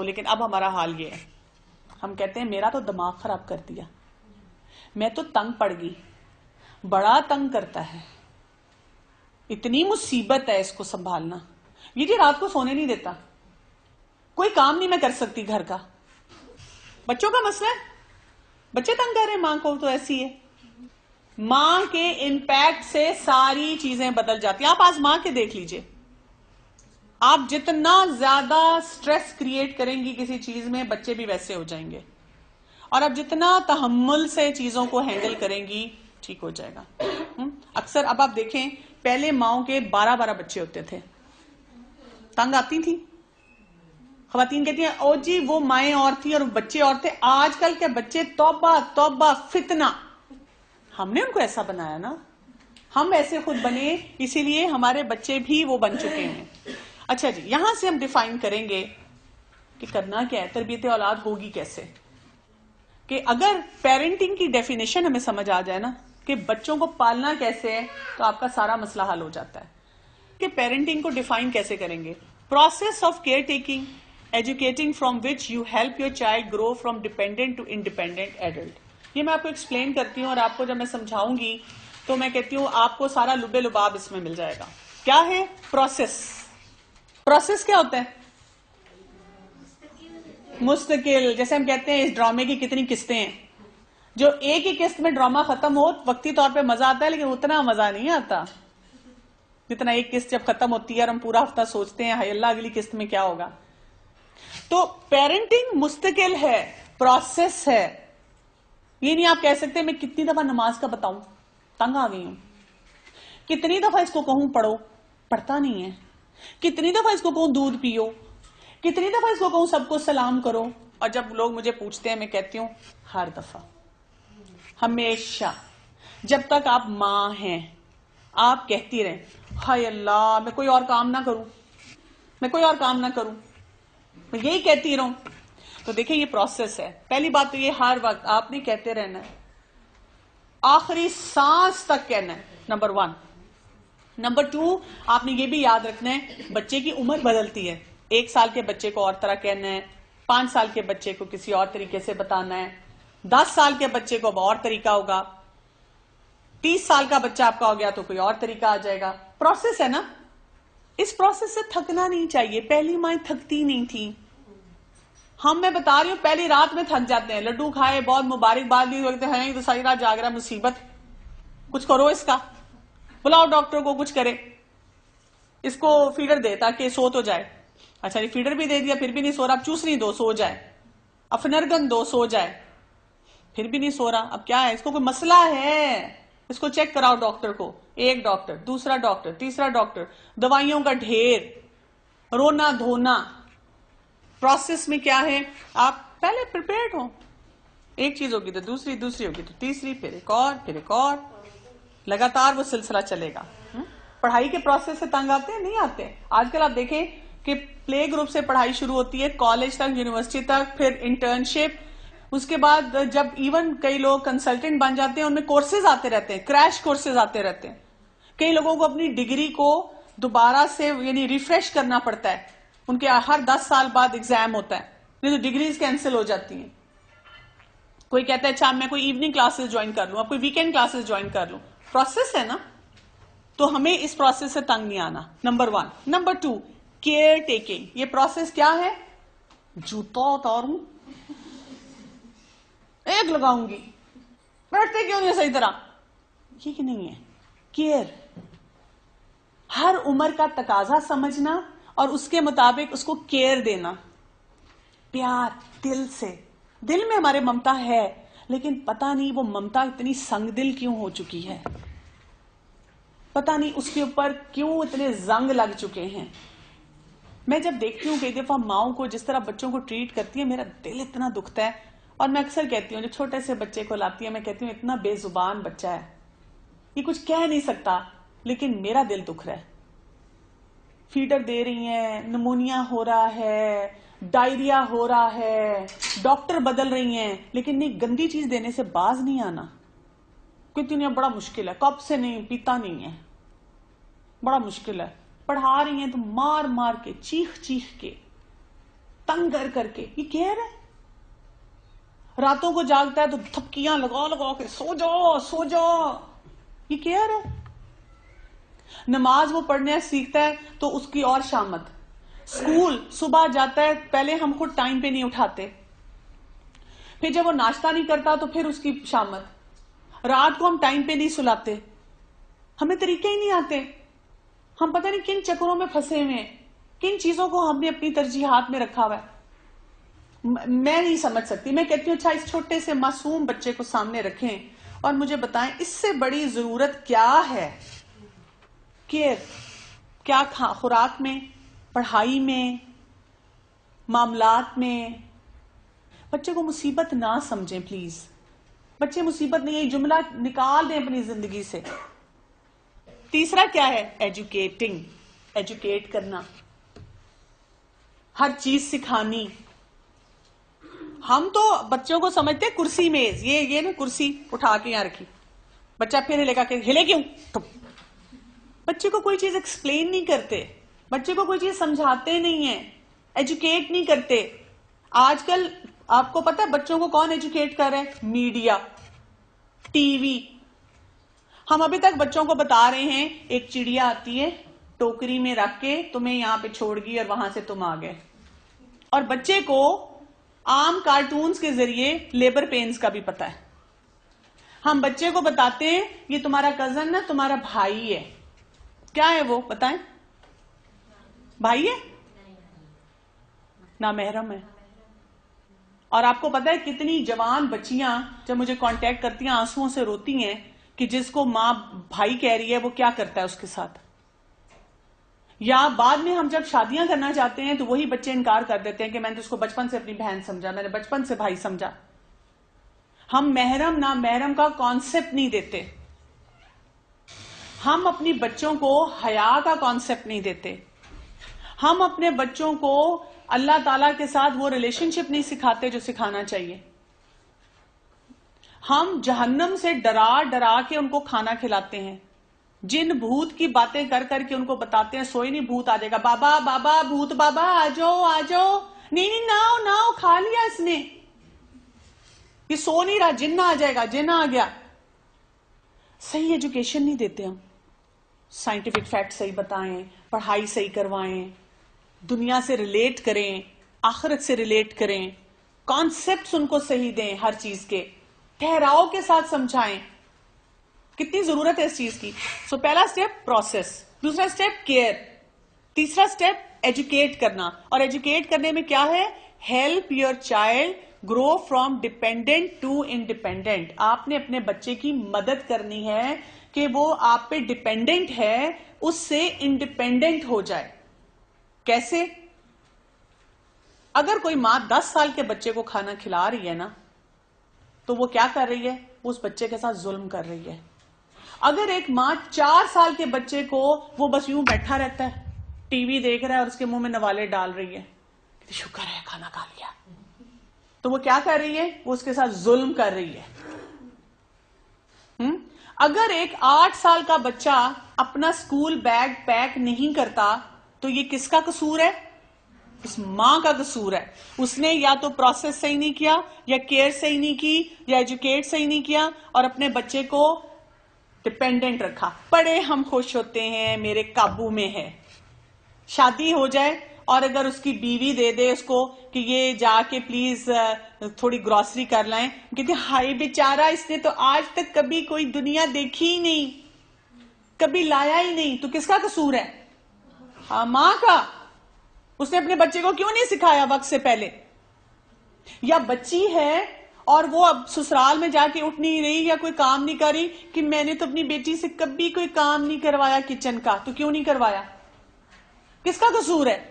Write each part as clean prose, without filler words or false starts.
لیکن اب ہمارا حال یہ ہے، ہم کہتے ہیں میرا تو دماغ خراب کر دیا، میں تو تنگ پڑ گئی، بڑا تنگ کرتا ہے، اتنی مصیبت ہے اس کو سنبھالنا، یہ جی رات کو سونے نہیں دیتا، کوئی کام نہیں میں کر سکتی گھر کا. بچوں کا مسئلہ ہے، بچے تنگ کر رہے ہیں ماں کو تو ایسی ہے. ماں کے امپیکٹ سے ساری چیزیں بدل جاتی ہیں. آپ آزما کے دیکھ لیجئے، آپ جتنا زیادہ سٹریس کریٹ کریں گی کسی چیز میں، بچے بھی ویسے ہو جائیں گے، اور آپ جتنا تحمل سے چیزوں کو ہینڈل کریں گی ٹھیک ہو جائے گا. اکثر اب آپ دیکھیں پہلے ماؤں کے 12 بچے ہوتے تھے، تنگ آتی تھی. خواتین کہتی ہیں او جی وہ مائیں اور تھی اور بچے اور تھے. آج کل کے بچے توبہ توبہ فتنہ. ہم نے ان کو ایسا بنایا نا، ہم ایسے خود بنے، اسی لیے ہمارے بچے بھی وہ بن چکے ہیں. اچھا جی، یہاں سے ہم ڈیفائن کریں گے کہ کرنا کیا ہے، تربیت اولاد ہوگی کیسے. کہ اگر پیرنٹنگ کی ڈیفینیشن ہمیں سمجھ آ جائے نا کہ بچوں کو پالنا کیسے ہے، تو آپ کا سارا مسئلہ حل ہو جاتا ہے. کہ پیرنٹنگ کو ڈیفائن کیسے کریں گے؟ Process of care taking educating from which you help your child grow from dependent to independent adult. یہ میں آپ کو ایکسپلین کرتی ہوں، اور آپ کو جب میں سمجھاؤں گی تو میں کہتی ہوں آپ کو سارا لبے لباب اس میں مل جائے گا. کیا ہے پروسیس؟ پروسیس کیا ہوتا ہے؟ مستقل. جیسے ہم کہتے ہیں اس ڈرامے کی کتنی قسطیں ہیں، جو ایک ہی قسط میں ڈرامہ ختم ہو وقتی طور پہ مزہ آتا ہے، لیکن اتنا مزہ نہیں آتا جتنا ایک قسط جب ختم ہوتی ہے اور ہم پورا ہفتہ سوچتے ہیں ہائے اللہ اگلی قسط میں کیا ہوگا. تو پیرنٹنگ مستقل ہے، پروسیس ہے. یہ نہیں آپ کہہ سکتے میں کتنی دفعہ نماز کا بتاؤں، تنگ آ گئی ہوں، کتنی دفعہ اس کو کہوں پڑھو، پڑھتا نہیں ہے، کتنی دفعہ اس کو کہوں دودھ پیو، کتنی دفعہ اس کو کہوں سب کو سلام کرو. اور جب لوگ مجھے پوچھتے ہیں میں کہتی ہوں ہر دفعہ، ہمیشہ، جب تک آپ ماں ہیں آپ کہتی رہیں ہائے اللہ میں کوئی اور کام نہ کروں، میں کوئی اور کام نہ کروں، میں یہی کہتی رہوں. تو دیکھیں یہ پروسیس ہے. پہلی بات تو یہ ہر وقت آپ نے کہتے رہنا ہے، آخری سانس تک کہنا ہے، نمبر 1. نمبر 2 آپ نے یہ بھی یاد رکھنا ہے بچے کی عمر بدلتی ہے. 1 سال کے بچے کو اور طرح کہنا ہے، 5 سال کے بچے کو کسی اور طریقے سے بتانا ہے، 10 سال کے بچے کو اب اور طریقہ ہوگا، 30 سال کا بچہ آپ کا ہو گیا تو کوئی اور طریقہ آ جائے گا. پروسیس ہے نا، اس پروسیس سے تھکنا نہیں چاہیے. پہلی مائیں تھکتی نہیں تھی، ہم میں بتا رہی ہوں پہلی رات میں تھک جاتے ہیں. لڈو کھائے بہت مبارکباد دی وقت ہیں یہ تو ساری رات جاگ رہا ہے، مصیبت، کچھ کرو اس کا، بلاؤ ڈاکٹر کو کچھ کرے، اس کو فیڈر دے تاکہ سو تو جائے. اچھا یہ فیڈر بھی دے دیا پھر بھی نہیں سو رہا، اب چوسنی دو سو جائے، افنرگن دو سو جائے، پھر بھی نہیں سو رہا. اب کیا ہے، اس کو کوئی مسئلہ ہے، اس کو چیک کراؤ ڈاکٹر کو. ایک ڈاکٹر، دوسرا ڈاکٹر، تیسرا ڈاکٹر، دوائیوں کا ڈھیر، رونا دھونا. پروسیس میں کیا ہے، آپ پہلے پریپیئرڈ ہو، ایک چیز ہوگی تو دوسری، دوسری ہوگی تو تیسری، پھر ایک اور، پھر ایک اور، لگاتار وہ سلسلہ چلے گا. پڑھائی کے پروسیس سے تنگ آتے ہیں؟ نہیں آتے. آج کل آپ دیکھیں کہ پلے گروپ سے پڑھائی شروع ہوتی ہے، کالج تک، یونیورسٹی تک، پھر انٹرنشپ، اس کے بعد جب ایون کئی لوگ کنسلٹنٹ بن جاتے ہیں ان میں کورسز آتے رہتے ہیں، کریش کورسز آتے رہتے ہیں. کئی لوگوں کو اپنی ڈگری کو دوبارہ سے یعنی ریفریش کرنا پڑتا ہے، ان کے ہر 10 سال بعد ایگزام ہوتا ہے، نہیں تو ڈگریز کینسل ہو جاتی ہیں. کوئی کہتا ہے اچھا میں کوئی ایوننگ کلاسز جوائن کر لوں، اب کوئی ویکینڈ کلاسز جوائن کر لوں. پروسیس ہے نا، تو ہمیں اس پروسیس سے تنگ نہیں آنا. نمبر 1. Number 2 care taking. یہ پروسیس کیا ہے، جوتا اتاروں، ایک لگاؤں گی، بیٹھتے کیوں نہیں صحیح طرح، یہ نہیں ہے. کیئر، ہر عمر کا تقاضا سمجھنا اور اس کے مطابق اس کو کیئر دینا، پیار دل سے. دل میں ہمارے ممتا ہے، لیکن پتہ نہیں وہ ممتا اتنی سنگ دل کیوں ہو چکی ہے، پتہ نہیں اس کے اوپر کیوں اتنے زنگ لگ چکے ہیں. میں جب دیکھتی ہوں کئی دفعہ ماؤں کو جس طرح بچوں کو ٹریٹ کرتی ہے، میرا دل اتنا دکھتا ہے. اور میں اکثر کہتی ہوں جو چھوٹے سے بچے کو لاتی ہے میں کہتی ہوں اتنا بے زبان بچہ ہے، یہ کچھ کہہ نہیں سکتا، لیکن میرا دل دکھ رہا ہے. فیڈر دے رہی ہیں، نمونیا ہو رہا ہے، ڈائریا ہو رہا ہے، ڈاکٹر بدل رہی ہیں، لیکن نہیں گندی چیز دینے سے باز نہیں آنا. کہتی نہیں بڑا مشکل ہے، کب سے نہیں پیتا نہیں ہے، بڑا مشکل ہے. پڑھا رہی ہیں تو مار مار کے، چیخ چیخ کے، تنگ کر کے. یہ کیئر ہے؟ راتوں کو جاگتا ہے تو تھپکیاں لگا کے سو جاؤ. یہ کیئر ہے؟ نماز وہ پڑھنے سیکھتا ہے تو اس کی اور شامت. اسکول صبح جاتا ہے، پہلے ہم خود ٹائم پہ نہیں اٹھاتے، پھر جب وہ ناشتہ نہیں کرتا تو پھر اس کی شامت. رات کو ہم ٹائم پہ نہیں سلاتے، ہمیں طریقے ہی نہیں آتے. ہم پتہ نہیں کن چکروں میں پھنسے ہوئے ہیں، کن چیزوں کو ہم نے اپنی ترجیحات میں رکھا ہوا ہے. میں نہیں سمجھ سکتی. میں کہتی ہوں اچھا اس چھوٹے سے معصوم بچے کو سامنے رکھیں اور مجھے بتائیں اس سے بڑی ضرورت کیا ہے؟ کیئر. کیا خوراک میں، پڑھائی میں، معاملات میں. بچے کو مصیبت نہ سمجھیں پلیز. بچے مصیبت نہیں ہے، یہ جملہ نکال دیں اپنی زندگی سے. تیسرا کیا ہے؟ ایجوکیٹنگ. ایجوکیٹ کرنا، ہر چیز سکھانی. ہم تو بچوں کو سمجھتے کرسی میز، یہ نا کرسی اٹھا کے یہاں رکھی، بچہ پھر ہلے گا کہ ہلے کیوں. بچے کو کوئی چیز ایکسپلین نہیں کرتے، بچے کو کوئی چیز سمجھاتے نہیں ہیں، ایجوکیٹ نہیں کرتے. آج کل آپ کو پتا ہے بچوں کو کون ایجوکیٹ کر رہا ہے؟ Media, T V. ہم ابھی تک بچوں کو بتا رہے ہیں ایک چڑیا آتی ہے ٹوکری میں رکھ کے تمہیں یہاں پہ چھوڑ گئی اور وہاں سے تم آ گئے. اور بچے کو عام کارٹونز کے ذریعے لیبر پینز کا بھی پتا ہے. ہم بچے کو بتاتے ہیں یہ تمہارا کزن نا تمہارا بھائی ہے. کیا ہے وہ؟ بتائیں. بھائی ہے؟ نامحرم ہے. اور آپ کو پتا ہے کتنی جوان بچیاں جب مجھے کانٹیکٹ کرتی ہیں آنسوؤں سے روتی ہیں کہ جس کو ماں بھائی کہہ رہی ہے وہ کیا کرتا ہے اس کے ساتھ. یا بعد میں ہم جب شادیاں کرنا چاہتے ہیں تو وہی بچے انکار کر دیتے ہیں کہ میں نے تو اس کو بچپن سے اپنی بہن سمجھا، میں نے بچپن سے بھائی سمجھا. ہم محرم نامحرم کا کانسیپٹ نہیں دیتے. ہم اپنی بچوں کو حیا کا کانسیپٹ نہیں دیتے. ہم اپنے بچوں کو اللہ تعالیٰ کے ساتھ وہ ریلیشن شپ نہیں سکھاتے جو سکھانا چاہیے. ہم جہنم سے ڈرا کے ان کو کھانا کھلاتے ہیں. جن بھوت کی باتیں کر کے ان کو بتاتے ہیں سوئی نہیں بھوت آ جائے گا، بابا بھوت بابا آ جاؤ. نہیں نہ کھا لیا اس نے، یہ سو نہیں رہا، جن آ جائے گا، جن آ گیا. صحیح ایجوکیشن نہیں دیتے ہم. سائنٹیفک فیکٹ صحیح بتائیں، پڑھائی صحیح کروائیں، دنیا سے ریلیٹ کریں، آخرت سے ریلیٹ کریں، کانسیپٹس ان کو صحیح دیں، ہر چیز کے ٹھہراؤ کے ساتھ سمجھائیں. کتنی ضرورت ہے اس چیز کی. سو پہلا سٹیپ پروسیس، دوسرا سٹیپ کیئر، تیسرا سٹیپ ایجوکیٹ کرنا. اور ایجوکیٹ کرنے میں کیا ہے؟ Help your child grow from dependent to independent. آپ نے اپنے بچے کی مدد کرنی ہے کہ وہ آپ پہ ڈیپینڈنٹ ہے اس سے انڈیپینڈنٹ ہو جائے. کیسے؟ اگر کوئی ماں 10 سال کے بچے کو کھانا کھلا رہی ہے نا تو وہ کیا کر رہی ہے؟ اس بچے کے ساتھ ظلم کر رہی ہے. اگر ایک ماں 4 سال کے بچے کو وہ بس یوں بیٹھا رہتا ہے ٹی وی دیکھ رہا ہے اور اس کے منہ میں نوالے ڈال رہی ہے، شکر ہے کھانا کھا لیا، تو وہ کیا کر رہی ہے؟ وہ اس کے ساتھ ظلم کر رہی ہے. اگر ایک 8 سال کا بچہ اپنا اسکول بیگ پیک نہیں کرتا تو یہ کس کا قصور ہے؟ اس ماں کا قصور ہے. اس نے یا تو پروسیس صحیح نہیں کیا، یا کیئر صحیح نہیں کی، یا ایجوکیٹ صحیح نہیں کیا، اور اپنے بچے کو ڈیپینڈنٹ رکھا. پڑے ہم خوش ہوتے ہیں میرے قابو میں ہے. شادی ہو جائے اور اگر اس کی بیوی دے دے اس کو کہ یہ جا کے پلیز تھوڑی گروسری کر لائیں، کہتے ہائی بیچارہ اس نے تو آج تک کبھی کوئی دنیا دیکھی ہی نہیں، کبھی لایا ہی نہیں. تو کس کا قصور ہے؟ ہاں ماں کا. اس نے اپنے بچے کو کیوں نہیں سکھایا وقت سے پہلے؟ یا بچی ہے اور وہ اب سسرال میں جا کے اٹھ نہیں رہی یا کوئی کام نہیں کر رہی کہ میں نے تو اپنی بیٹی سے کبھی کوئی کام نہیں کروایا کچن کا. تو کیوں نہیں کروایا؟ کس کا قصور ہے؟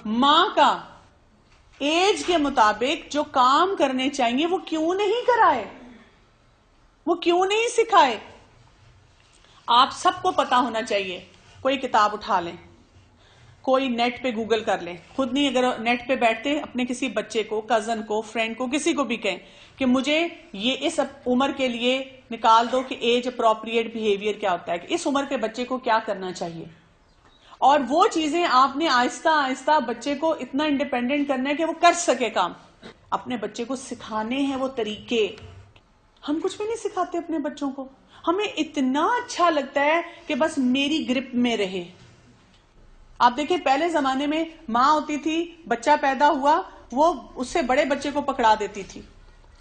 ماں کا. ایج کے مطابق جو کام کرنے چاہیے وہ کیوں نہیں کرائے، وہ کیوں نہیں سکھائے؟ آپ سب کو پتا ہونا چاہیے. کوئی کتاب اٹھا لیں، کوئی نیٹ پہ گوگل کر لیں. خود نہیں اگر نیٹ پہ بیٹھتے اپنے کسی بچے کو، کزن کو، فرینڈ کو، کسی کو بھی کہیں کہ مجھے یہ اس عمر کے لیے نکال دو کہ ایج اپروپریٹ بیہیویئر کیا ہوتا ہے، کہ اس عمر کے بچے کو کیا کرنا چاہیے. اور وہ چیزیں آپ نے آہستہ آہستہ بچے کو اتنا انڈیپینڈنٹ کرنا ہے کہ وہ کر سکے کام. اپنے بچے کو سکھانے ہیں وہ طریقے. ہم کچھ بھی نہیں سکھاتے اپنے بچوں کو. ہمیں اتنا اچھا لگتا ہے کہ بس میری گرپ میں رہے. آپ دیکھیں پہلے زمانے میں ماں ہوتی تھی, بچہ پیدا ہوا, وہ اس سے بڑے بچے کو پکڑا دیتی تھی.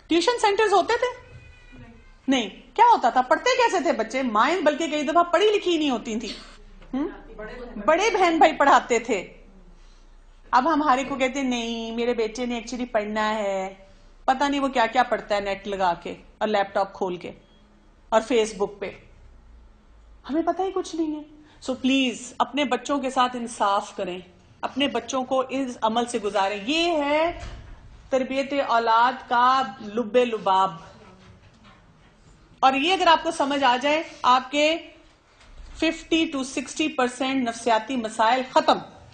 ٹیوشن سینٹرز ہوتے تھے؟ نہیں. کیا ہوتا تھا؟ پڑھتے کیسے تھے بچے؟ مائیں بلکہ کئی دفعہ پڑھی لکھی نہیں ہوتی تھی, بڑے بہن بھائی پڑھاتے تھے. اب ہم ہمارے کو کہتے ہیں نہیں میرے بیٹے نے ایکچولی پڑھنا ہے. پتہ نہیں وہ کیا کیا پڑھتا ہے نیٹ لگا کے اور لیپ ٹاپ کھول کے اور فیس بک پہ. ہمیں پتہ ہی کچھ نہیں ہے. سو پلیز اپنے بچوں کے ساتھ انصاف کریں, اپنے بچوں کو اس عمل سے گزاریں. یہ ہے تربیت اولاد کا لب لباب. اور یہ اگر آپ کو سمجھ آ جائے, آپ کے 50 to 60% نفسیاتی مسائل ختم.